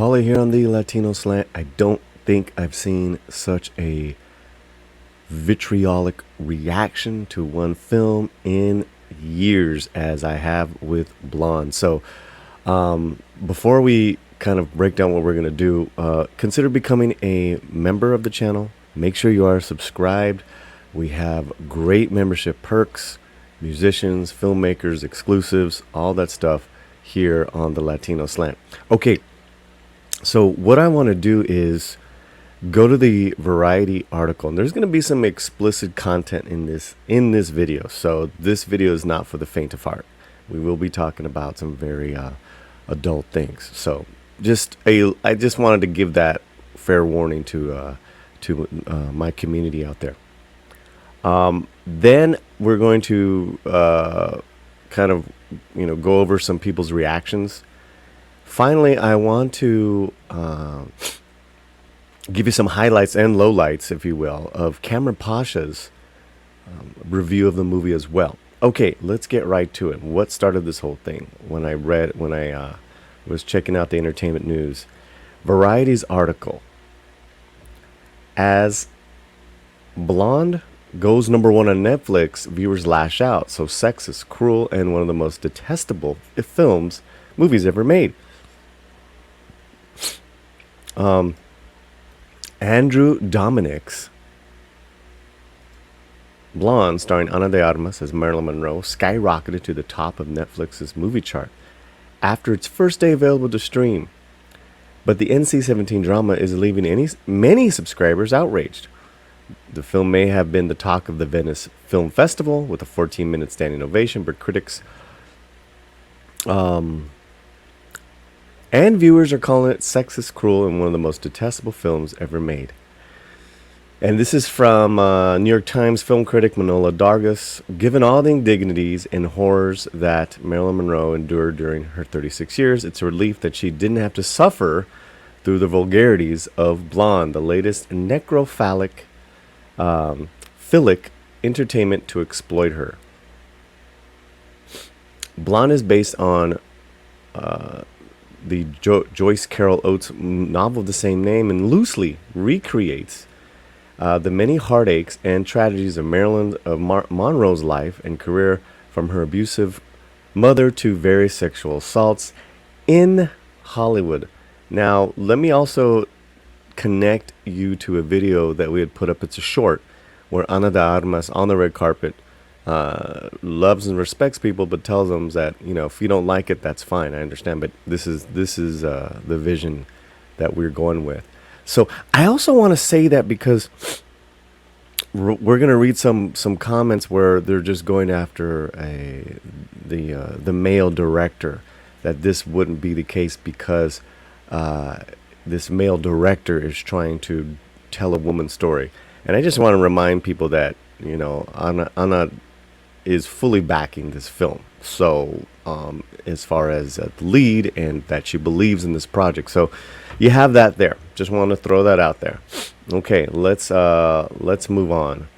Paulie here on the Latino Slant. I don't think I've seen such a vitriolic reaction to one film in years as I have with Blonde. So, before we kind of break down what we're going to do, consider becoming a member of the channel. Make sure you are subscribed. We have great membership perks, musicians, filmmakers, exclusives, all that stuff here on the Latino Slant. Okay, so what I want to do is go to the Variety article, and there's going to be some explicit content in this video. So this video is not for the faint of heart. We will be talking about some very adult things. So I just wanted to give that fair warning to my community out there. Then we're going to kind of go over some people's reactions. Finally, I want to give you some highlights and lowlights, if you will, of Cameron Pasha's review of the movie as well. Okay, let's get right to it. What started this whole thing? When I was checking out the entertainment news, Variety's article, as Blonde goes #1 on Netflix, viewers lash out. So sexist, cruel, and one of the most detestable movies ever made. Andrew Dominic's Blonde, starring Ana de Armas as Marilyn Monroe, skyrocketed to the top of Netflix's movie chart after its first day available to stream. But the NC-17 drama is leaving many subscribers outraged. The film may have been the talk of the Venice Film Festival with a 14-minute standing ovation, but critics and viewers are calling it sexist, cruel, and one of the most detestable films ever made. And this is from New York Times film critic Manola Dargis. Given all the indignities and horrors that Marilyn Monroe endured during her 36 years, it's a relief that she didn't have to suffer through the vulgarities of Blonde, the latest necrophilic entertainment to exploit her. Blonde is based on the Joyce Carol Oates novel of the same name and loosely recreates the many heartaches and tragedies of Monroe's life and career, from her abusive mother to various sexual assaults in Hollywood. Now, let me also connect you to a video that we had put up. It's a short where Ana de Armas on the red carpet loves and respects people, but tells them that, if you don't like it, that's fine. I understand, but this is the vision that we're going with. So I also want to say that because we're going to read some comments where they're just going after the male director, that this wouldn't be the case because this male director is trying to tell a woman's story. And I just want to remind people that Ana is fully backing this film. So as far as the lead, and that she believes in this project. So you have that there. Just want to throw that out there. Okay, let's move on.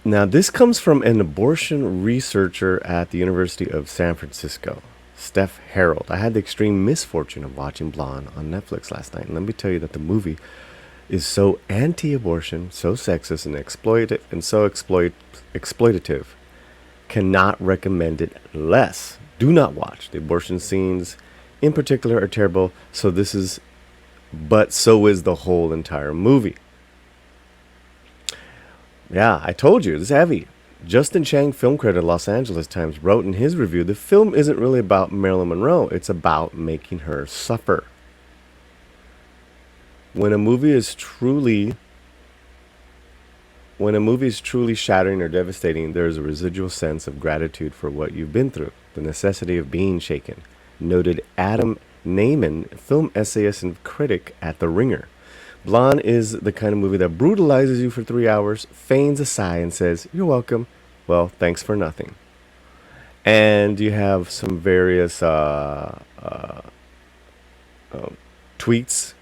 Now, this comes from an abortion researcher at the University of San Francisco, Steph Harold. I had the extreme misfortune of watching Blonde on Netflix last night, and let me tell you that the movie is so anti-abortion, so sexist and exploitative, cannot recommend it less. Do not watch. The abortion scenes in particular are terrible, so is the whole entire movie. Yeah, I told you, it's heavy. Justin Chang, film critic at Los Angeles Times, wrote in his review, the film isn't really about Marilyn Monroe, it's about making her suffer. When a movie is truly shattering or devastating, there is a residual sense of gratitude for what you've been through, the necessity of being shaken, noted Adam Naiman, film essayist and critic at The Ringer. Blonde is the kind of movie that brutalizes you for 3 hours, feigns a sigh, and says, "You're welcome. Well, thanks for nothing." And you have some various tweets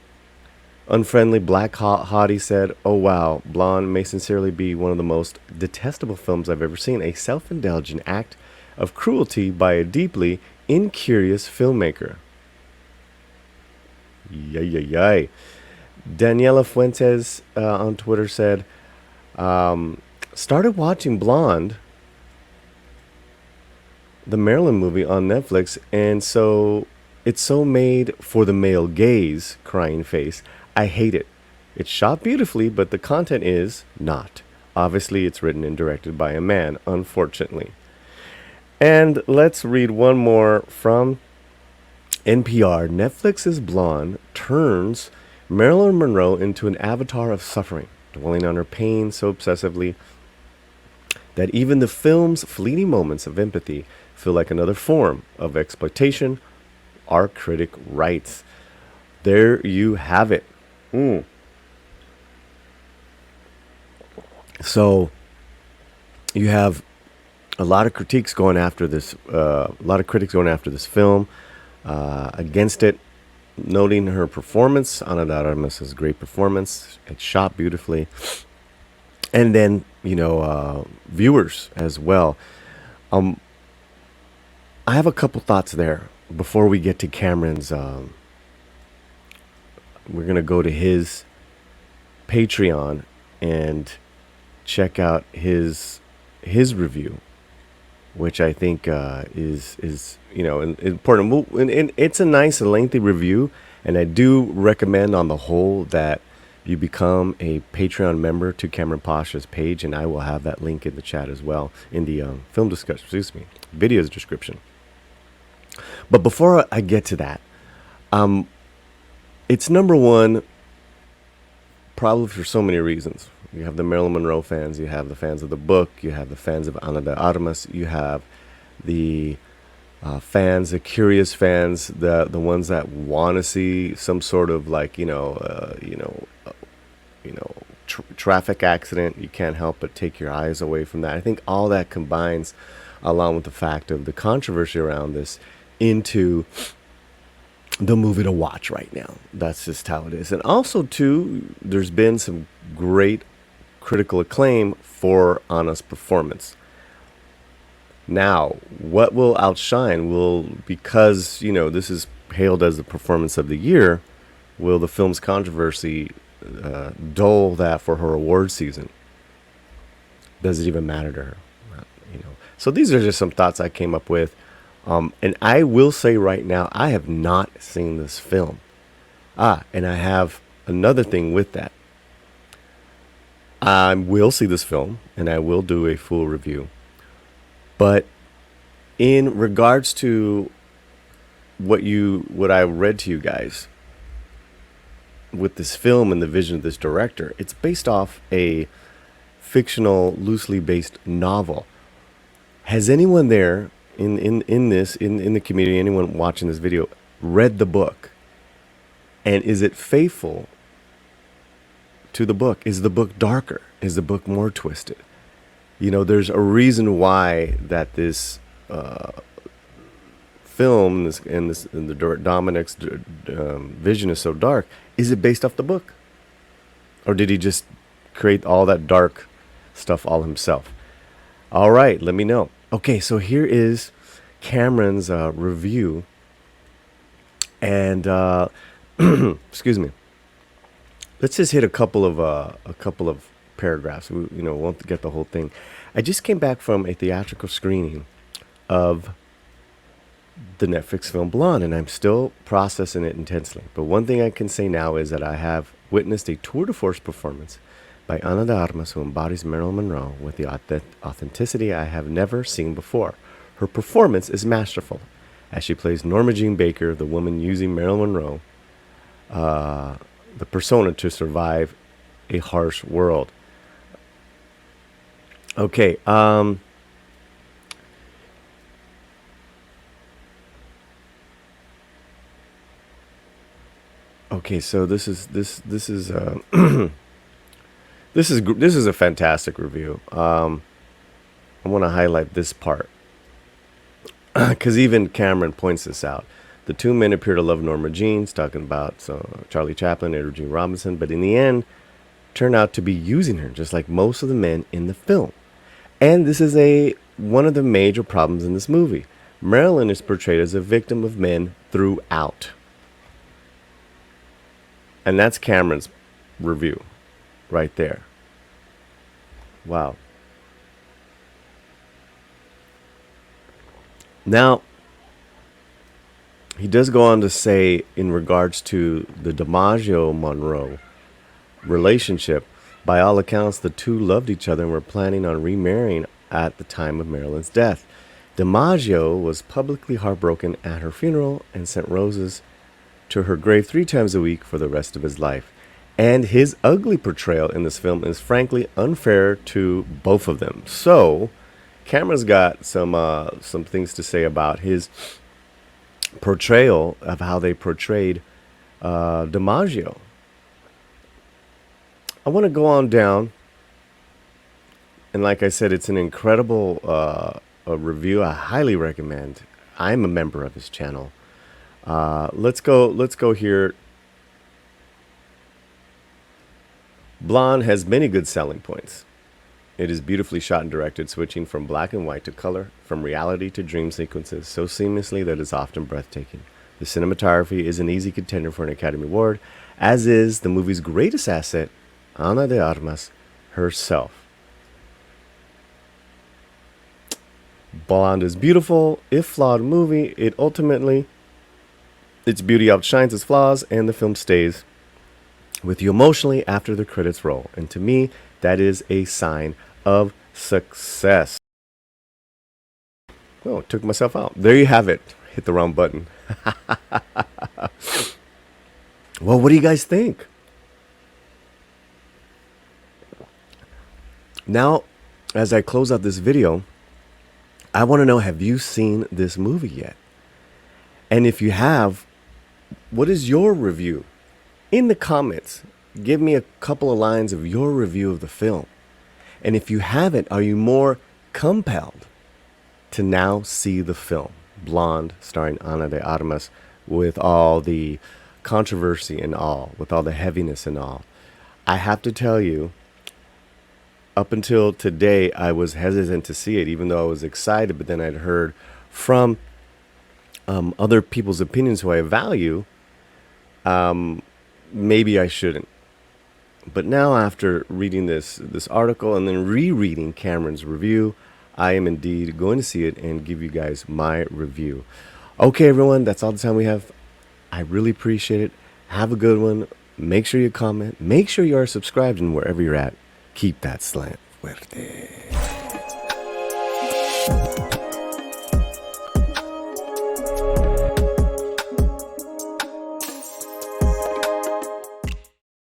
Unfriendly Black Hottie said, "Oh wow, Blonde may sincerely be one of the most detestable films I've ever seen. A self-indulgent act of cruelty by a deeply incurious filmmaker." Yay, yay, yay. Daniela Fuentes on Twitter said, "Started watching Blonde, the Maryland movie on Netflix, and so it's so made for the male gaze, crying face. I hate it. It's shot beautifully, but the content is not. Obviously, it's written and directed by a man, unfortunately." And let's read one more from NPR. Netflix's Blonde turns Marilyn Monroe into an avatar of suffering, dwelling on her pain so obsessively that even the film's fleeting moments of empathy feel like another form of exploitation. Our critic writes. There you have it. So you have a lot of critiques going after this. A lot of critics going after this film, against it, noting her performance. Ana de Armas' great performance. It's shot beautifully, and then viewers as well. I have a couple thoughts there before we get to Cameron's. We're gonna go to his Patreon and check out his review, which I think is important. And it's a nice and lengthy review, and I do recommend on the whole that you become a Patreon member to Cameron Pasha's page, and I will have that link in the chat as well in the film discussion. Video's description. But before I get to that, it's number one, probably for so many reasons. You have the Marilyn Monroe fans, you have the fans of the book, you have the fans of Ana de Armas, you have the fans, the curious fans, the ones that want to see some sort of traffic accident. You can't help but take your eyes away from that. I think all that combines, along with the fact of the controversy around this, into the movie to watch right now. That's just how it is. And also, too, there's been some great critical acclaim for Anna's performance. Now, what will outshine because this is hailed as the performance of the year, will the film's controversy dull that for her award season? Does it even matter to her? So these are just some thoughts I came up with. And I will say right now, I have not seen this film. And I have another thing with that. I will see this film, and I will do a full review. But in regards to what I read to you guys with this film and the vision of this director, it's based off a fictional, loosely based novel. Has anyone there in the community, anyone watching this video, read the book? And is it faithful to the book? Is the book darker? Is the book more twisted? There's a reason why that this film and the Dominic's vision is so dark. Is it based off the book, or did he just create all that dark stuff all himself? All right, let me know. Okay, so here is Cameron's review, and excuse me. Let's just hit a couple of paragraphs. We won't get the whole thing. I just came back from a theatrical screening of the Netflix film Blonde, and I'm still processing it intensely. But one thing I can say now is that I have witnessed a tour de force performance by Ana de Armas, who embodies Marilyn Monroe with the authenticity I have never seen before. Her performance is masterful, as she plays Norma Jean Baker, the woman using Marilyn Monroe, the persona, to survive a harsh world. Okay, okay, so this is this is this is a fantastic review. I want to highlight this part because even Cameron points this out. The two men appear to love Norma Jeans, talking about Charlie Chaplin, Edward G. Robinson, but in the end, turn out to be using her, just like most of the men in the film. And this is one of the major problems in this movie. Marilyn is portrayed as a victim of men throughout. And that's Cameron's review right there. Wow. Now, he does go on to say, in regards to the DiMaggio-Monroe relationship, by all accounts, the two loved each other and were planning on remarrying at the time of Marilyn's death. DiMaggio was publicly heartbroken at her funeral and sent roses to her grave 3 times a week for the rest of his life. And his ugly portrayal in this film is frankly unfair to both of them. So, Cameron's got some things to say about his portrayal of how they portrayed DiMaggio. I want to go on down, and like I said, it's an incredible a review. I highly recommend. I'm a member of his channel. Let's go here. Blonde has many good selling points. It is beautifully shot and directed, switching from black and white to color, from reality to dream sequences, so seamlessly that it's often breathtaking. The cinematography is an easy contender for an Academy Award, as is the movie's greatest asset, Ana de Armas herself. Blonde is beautiful. If flawed movie, its beauty outshines its flaws, and the film stays with you emotionally after the credits roll. And to me, that is a sign of success. Oh, took myself out. There you have it. Hit the wrong button. Well, what do you guys think? Now, as I close out this video, I want to know, have you seen this movie yet? And if you have, what is your review? In the comments, give me a couple of lines of your review of the film. And if you haven't, are you more compelled to now see the film, Blonde, starring Ana de Armas, with all the controversy and all, with all the heaviness and all? I have to tell you, up until today, I was hesitant to see it, even though I was excited. But then I'd heard from other people's opinions who I value, maybe I shouldn't. But now, after reading this article and then rereading Cameron's review, I am indeed going to see it and give you guys my review. Okay, everyone, that's all the time we have. I really appreciate it. Have a good one. Make sure you comment. Make sure you are subscribed, and wherever you're at, keep that slant fuerte.